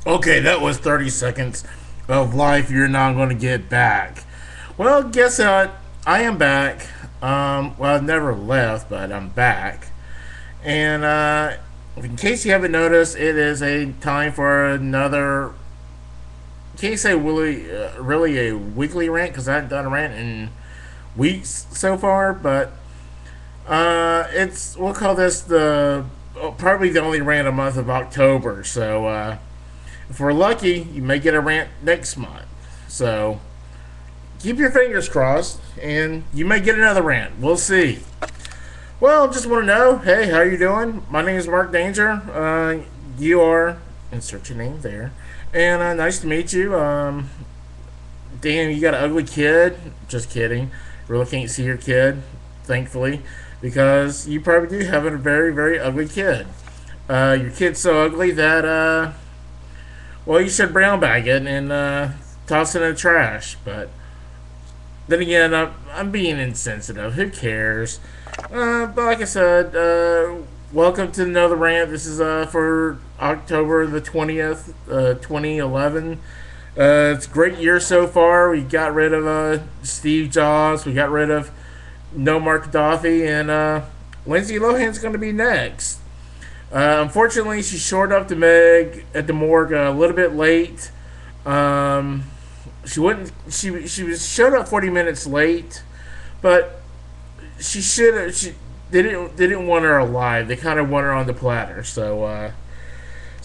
Okay, that was 30 seconds of life you're not going to get back. Well, guess what? I am back. Well, I've never left, but I'm back. And in case you haven't noticed, it is a time for another. Can't say really a weekly rant because I haven't done a rant in weeks so far, but we'll call this the probably the only rant a month of October. So if we're lucky, you may get a rant next month. So keep your fingers crossed, and you may get another rant. We'll see. Well, just want to know, hey, how you doing? My name is Mark Danger. You are insert your name there, and nice to meet you. Damn, you got an ugly kid. Just kidding. Really can't see your kid, thankfully, because you probably do have a very, very ugly kid. Your kid's so ugly that well, you should brown bag it and toss it in the trash. But then again, I'm being insensitive. Who cares? But like I said, welcome to another rant. This is for October the 20th, 2011. It's a great year so far. We got rid of Steve Jobs. We got rid of No Mark Gadhafi. And Lindsay Lohan's going to be next. Unfortunately, she showed up to Meg at the morgue a little bit late. She wouldn't. She was showed up 40 minutes late, but she should have. They didn't want her alive. They kind of want her on the platter. So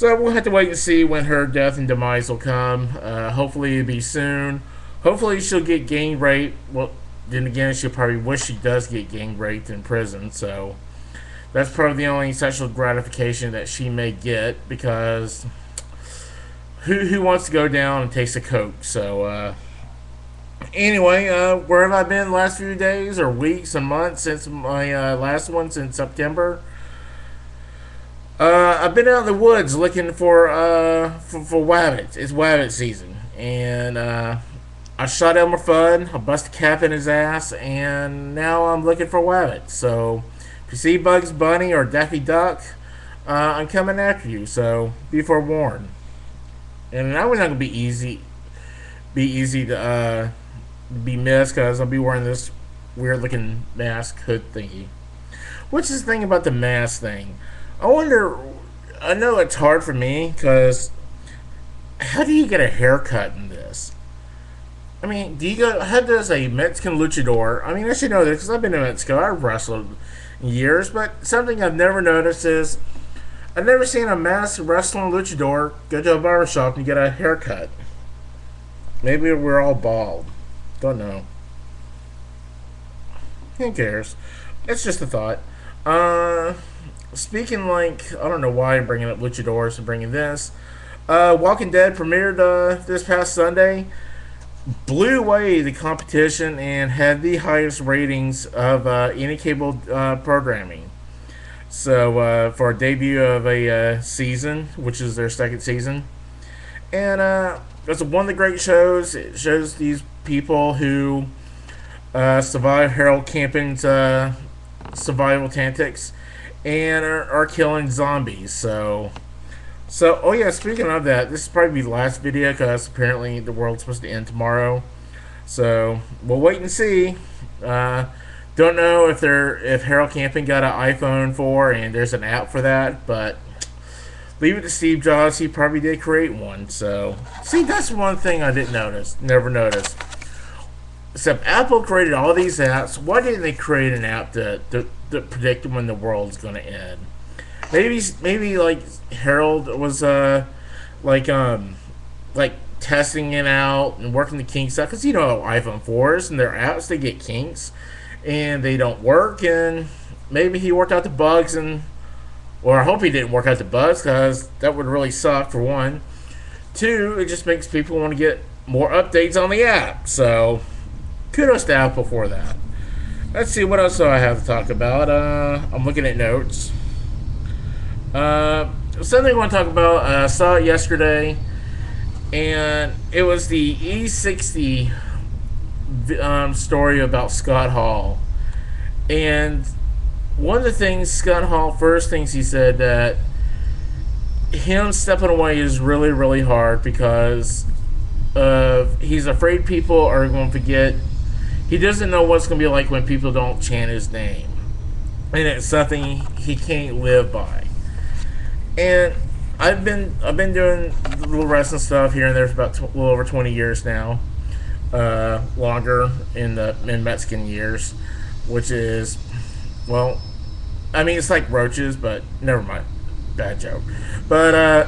we'll have to wait and see when her death and demise will come. Hopefully it'll be soon. Hopefully she'll get gang raped. Well, then again, she'll probably wish she does get gang raped in prison. So that's probably the only sexual gratification that she may get, because who wants to go down and taste a coke? So anyway, where have I been the last few days or weeks and months since my last one, since September? I've been out in the woods looking for wabbits. It's wabbit season, and I shot Elmer Fudd. I busted a cap in his ass, and now I'm looking for wabbits. So if you see Bugs Bunny or Daffy Duck, I'm coming after you. So be forewarned. And I was not gonna be easy to be missed, because I'll be wearing this weird looking mask hood thingy. What's this thing about the mask thing? I wonder. I know it's hard for me, because how do you get a haircut in this? I mean, do you go? How does a Mexican luchador? I mean, I should know this because I've been to Mexico. I've wrestled in years, but something I've never noticed is I've never seen a masked wrestling luchador go to a barbershop and get a haircut. Maybe we're all bald. Don't know. Who cares? It's just a thought. Speaking like, I don't know why I'm bringing up luchadors and bringing this. Walking Dead premiered this past Sunday. Blew away the competition and had the highest ratings of any cable programming. So for a debut of a season, which is their second season, and it's one of the great shows. It shows these people who survive Harold Camping's survival tactics and are killing zombies. So oh yeah, speaking of that, this is probably the last video because apparently the world's supposed to end tomorrow. So we'll wait and see. Don't know if Harold Camping got an iPhone 4 and there's an app for that, but leave it to Steve Jobs. He probably did create one. So see, that's one thing I didn't notice. Never noticed. Except Apple created all these apps. Why didn't they create an app to predict when the world's going to end? Maybe like Harold was like testing it out and working the kinks out, because you know iPhone 4s and their apps, they get kinks and they don't work, and maybe he worked out the bugs, and or I hope he didn't work out the bugs, because that would really suck for one. Two, it just makes people want to get more updates on the app. So kudos to Apple for that. Let's see, what else do I have to talk about. I'm looking at notes. Something I want to talk about, I saw it yesterday, and it was the E60 story about Scott Hall. And one of the things Scott Hall, first things he said, that him stepping away is really, really hard because he's afraid people are going to forget. He doesn't know what's going to be like when people don't chant his name, and it's something he can't live by. And I've been doing little wrestling stuff here and there for about a little over 20 years now, longer in Mexican years, which is, well, I mean it's like roaches, but never mind, bad joke. But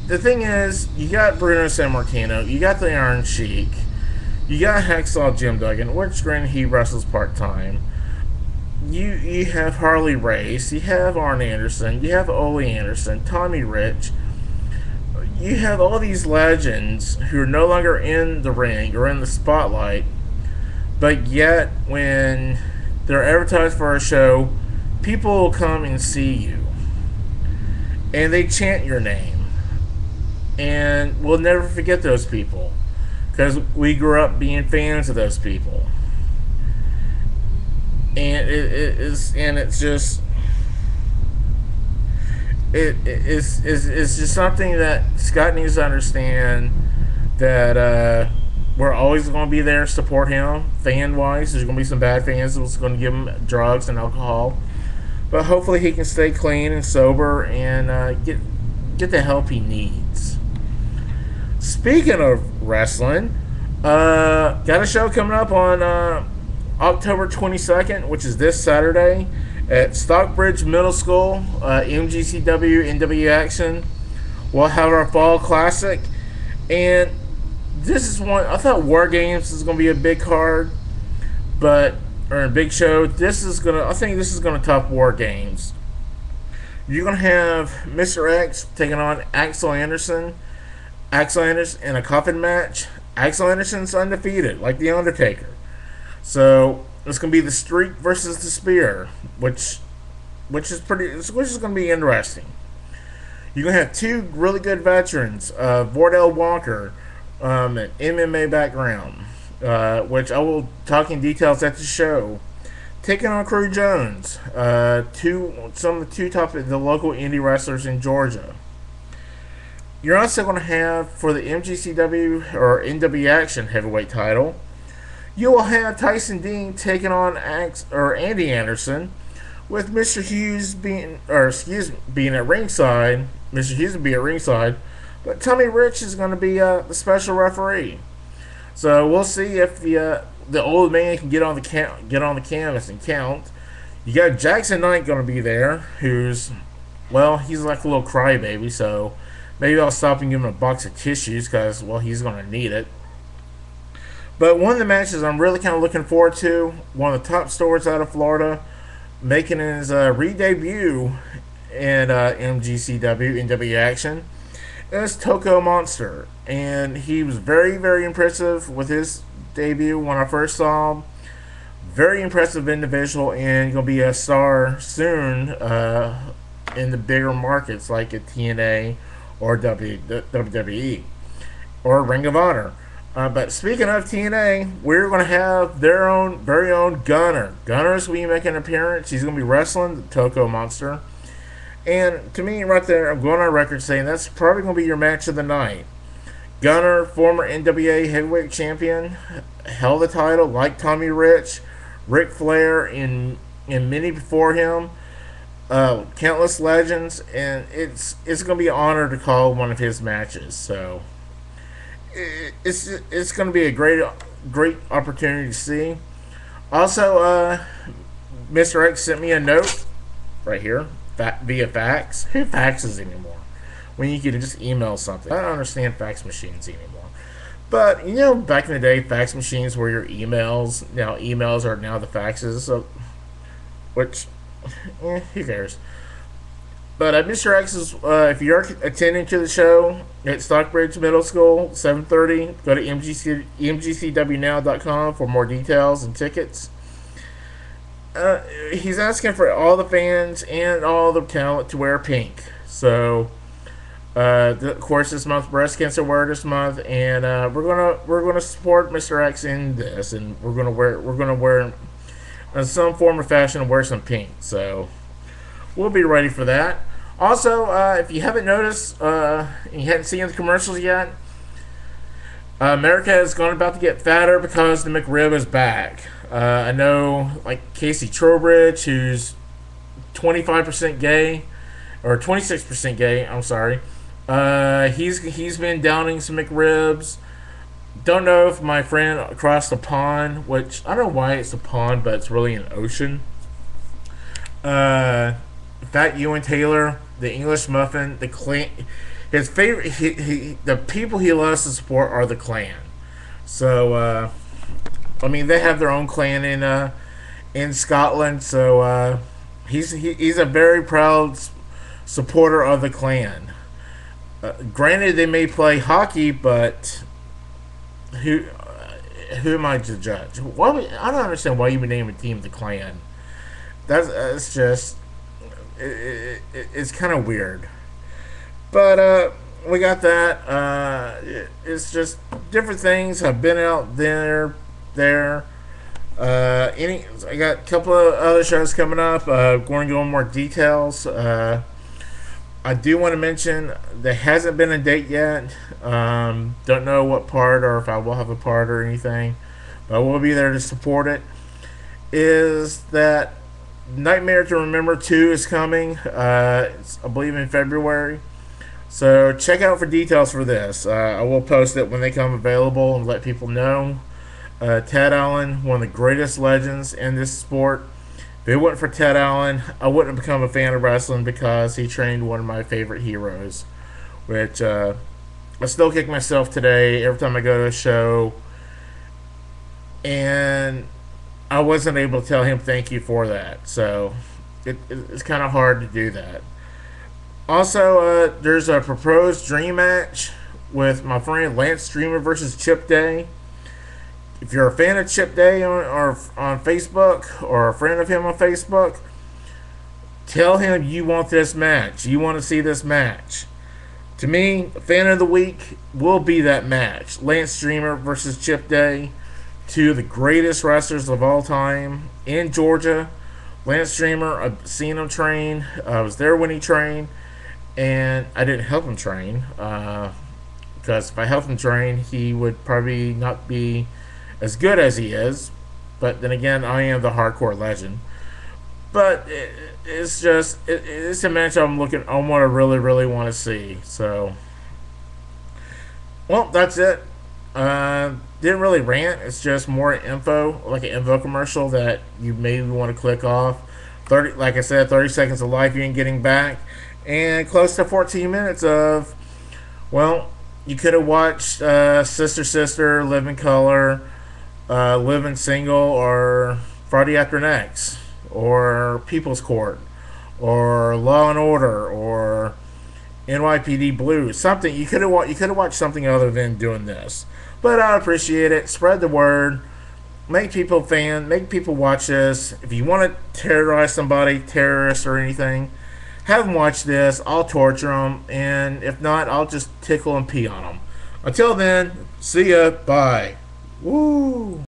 the thing is, you got Bruno Sammartino, you got the Iron Sheik, you got Hacksaw Jim Duggan, which granted he wrestles part time. You have Harley Race, you have Arn Anderson, you have Ole Anderson, Tommy Rich. You have all these legends who are no longer in the ring or in the spotlight, but yet when they're advertised for a show, people will come and see you, and they chant your name, and we'll never forget those people because we grew up being fans of those people, and it's just it's just something that Scott needs to understand that we're always going to be there to support him fan wise. There's going to be some bad fans that's going to give him drugs and alcohol, but hopefully he can stay clean and sober and get the help he needs. Speaking of wrestling, got a show coming up on October 22nd, which is this Saturday at Stockbridge Middle School, MGCW NW Action. We'll have our fall classic, and this is one I thought War Games is going to be a big card, but or a big show. I think this is gonna top War Games. You're gonna have Mr. X taking on Axel Anderson. Axel Anderson in a coffin match. Axel Anderson's undefeated, like the Undertaker. So it's gonna be the streak versus the spear, which is gonna be interesting. You're gonna have two really good veterans, Vordell Walker, an MMA background, which I will talk in details at the show. Taking on Crew Jones, some of the local indie wrestlers in Georgia. You're also going to have for the MGCW or NW Action heavyweight title. You will have Tyson Dean taking on Andy Anderson, with Mr. Hughes being at ringside. Mr. Hughes will be at ringside, but Tommy Rich is going to be the special referee. So we'll see if the old man can get on the canvas and count. You got Jackson Knight going to be there, he's like a little crybaby. So maybe I'll stop and give him a box of tissues because he's going to need it. But one of the matches I'm really kind of looking forward to, one of the top stars out of Florida, making his re-debut in MGCW NW Action, is Toko Monster. And he was very, very impressive with his debut when I first saw him. Very impressive individual, and going to be a star soon in the bigger markets like at TNA or WWE or Ring of Honor. But speaking of TNA, we're going to have their very own Gunner. Gunner's going to be making an appearance. He's going to be wrestling the Toko Monster. And to me, right there, I'm going on record saying that's probably going to be your match of the night. Gunner, former NWA heavyweight champion, held the title like Tommy Rich, Ric Flair, and many before him. Countless legends, and it's going to be an honor to call one of his matches. So it's going to be a great opportunity to see. Also, Mr. X sent me a note right here via fax. Who faxes anymore? When you can just email something. I don't understand fax machines anymore. But back in the day, fax machines were your emails. Now emails are now the faxes. So, which, who cares? But Mr. X is, if you're attending to the show at Stockbridge Middle School, 7:30, go to mgcwnow.com for more details and tickets. He's asking for all the fans and all the talent to wear pink. So, of course, this month Breast Cancer Awareness Month, and we're gonna support Mr. X in this, and we're gonna wear in some form or fashion wear some pink. So we'll be ready for that. Also, if you haven't noticed, and you hadn't seen the commercials yet, America is going about to get fatter because the McRib is back. I know, like Casey Trowbridge, who's 25% gay, or 26% gay. I'm sorry. He's been downing some McRibs. Don't know if my friend across the pond, which I don't know why it's a pond, but it's really an ocean. Uh, Fat Ewan Taylor, the English Muffin, the clan. His favorite, the people he loves to support are the clan. So, I mean, they have their own clan in Scotland. So he's a very proud supporter of the clan. Granted, they may play hockey, but who who am I to judge? I don't understand why you would name a team the clan. That's just it's kind of weird. But we got that. It's just different things have been out there. I got a couple of other shows coming up. Going to go into more details. I do want to mention there hasn't been a date yet. Don't know what part or if I will have a part or anything, but I will be there to support it. Is that Nightmare to Remember 2 is coming? It's, I believe, in February. So check out for details for this. I will post it when they come available and let people know. Ted Allen, one of the greatest legends in this sport. If it wasn't for Ted Allen, I wouldn't have become a fan of wrestling because he trained one of my favorite heroes, which I still kick myself today every time I go to a show. And I wasn't able to tell him thank you for that. So it's kind of hard to do that. Also, there's a proposed dream match with my friend Lance Streamer versus Chip Day. If you're a fan of Chip Day on Facebook or a friend of him on Facebook, tell him you want this match. You want to see this match. To me, fan of the week will be that match. Lance Streamer versus Chip Day. Two of the greatest wrestlers of all time in Georgia. Lance Streamer, I've seen him train. I was there when he trained. And I didn't help him train. Because if I helped him train, he would probably not be as good as he is. But then again, I am the hardcore legend. But it's just it's a match I want to really want to see. So, well, that's it. Didn't really rant. It's just more info, like an info commercial that you maybe want to click off. 30, like I said, 30 seconds of life you ain't getting back, and close to 14 minutes of, well, you could have watched Sister Sister, Living Color, Living Single, or Friday After Next, or People's Court, or Law and Order, or NYPD Blue. Something you could have watched something other than doing this. But I appreciate it. Spread the word. Make people watch this. If you want to terrorize somebody, terrorist or anything, have them watch this. I'll torture them, and if not, I'll just tickle and pee on them. Until then, see ya. Bye. Woo.